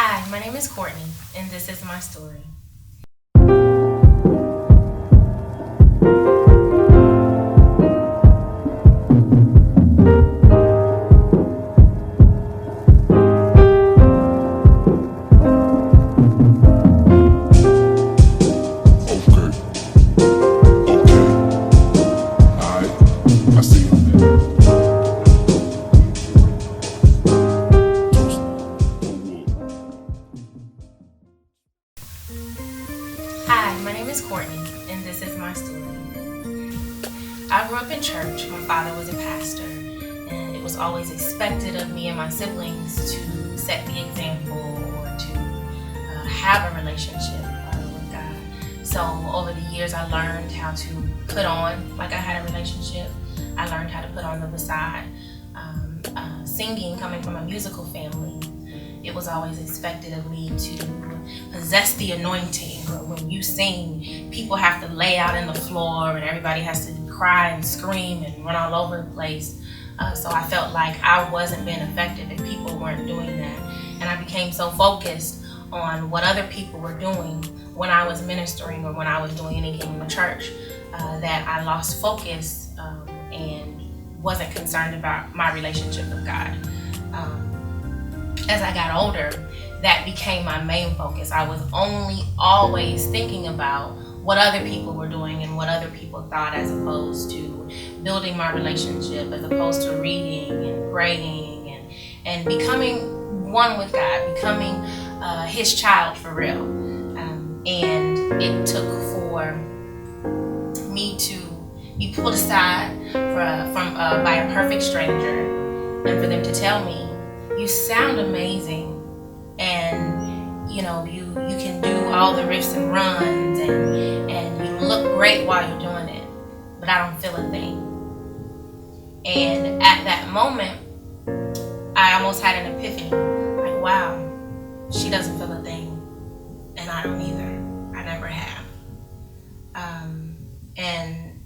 Hi, my name is Courtney, and this is my story. I see. Hi, my name is Courtney, and this is my story. I grew up in church. My father was a pastor, and it was always expected of me and my siblings to set the example or to have a relationship with God. So over the years, I learned how to put on like I had a relationship. I learned how to put on the facade. Singing, coming from a musical family, it was always expected of me to possess the anointing. Or when you sing, people have to lay out in the floor and everybody has to cry and scream and run all over the place. So I felt like I wasn't being effective and people weren't doing that. And I became so focused on what other people were doing when I was ministering or when I was doing anything in the church that I lost focus and wasn't concerned about my relationship with God. As I got older, that became my main focus. I was only always thinking about what other people were doing and what other people thought, as opposed to building my relationship, as opposed to reading and praying and becoming one with God, becoming His child for real. And it took for me to be pulled aside by a perfect stranger, and for them to tell me, "You sound amazing, and you know you can do all the riffs and runs, and you look great while you're doing it, but I don't feel a thing." And at that moment, I almost had an epiphany, like, wow, she doesn't feel a thing, and I don't either. I never have. And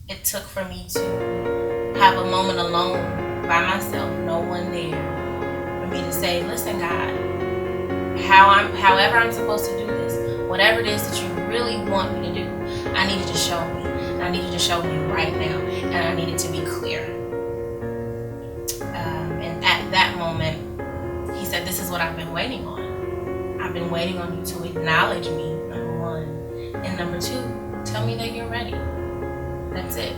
it took for me to have a moment alone by myself, no one there, for me to say, "Listen, God, however I'm supposed to do this, whatever it is that you really want me to do, I need you to show me. And I need you to show me right now, and I need it to be clear." And at that moment, He said, "This is what I've been waiting on. I've been waiting on you to acknowledge me, number one. And number two, tell me that you're ready. That's it."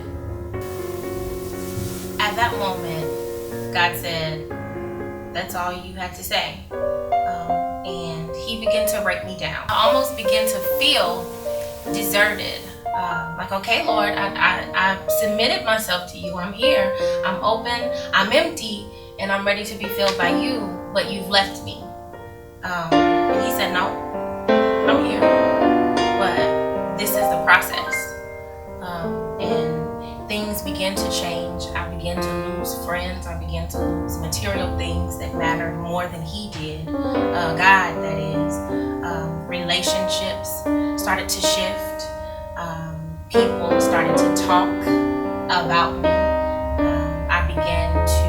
At that moment, God said, "That's all you had to say." And He began to break me down. I almost began to feel deserted. Like, okay, Lord, I submitted myself to you. I'm here. I'm open. I'm empty. And I'm ready to be filled by you. But you've left me. And He said, "No, I'm here. But this is the process." And things began to change. I began to lose friends. I began to lose material things that mattered more than He did. God, that is. Relationships started to shift. People started to talk about me. I began to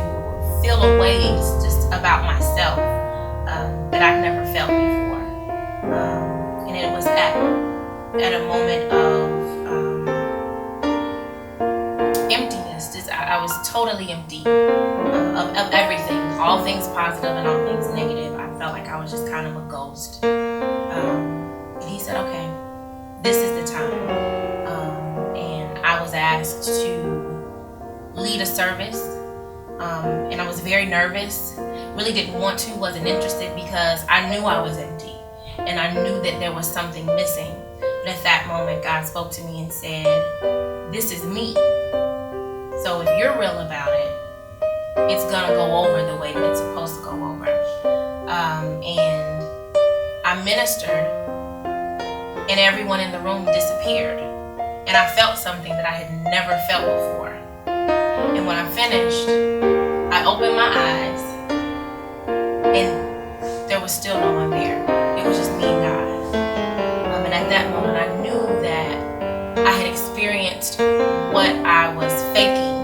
feel a way just about myself that I've never felt before. And it was at a moment of emptiness. I was totally empty of everything, all things positive and all things negative. I felt like I was just kind of a ghost. And He said, "Okay, this is the time." And I was asked to lead a service. And I was very nervous. Really didn't want to, wasn't interested, because I knew I was empty. And I knew that there was something missing. But at that moment, God spoke to me and said, "This is me. So if you're real about it, it's gonna go over the way that it's supposed to go over." And I ministered, and everyone in the room disappeared. And I felt something that I had never felt before. And when I finished, I opened my eyes, and there was still no one there. It was just me and God. And at that moment, I knew that I had experienced what I was faking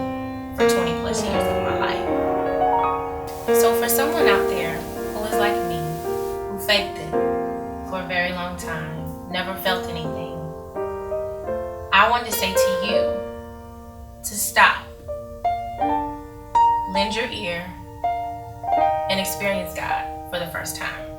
for 20 plus years of my life. So for someone out there who is like me, never felt anything. I want to say to you to stop, lend your ear, and experience God for the first time.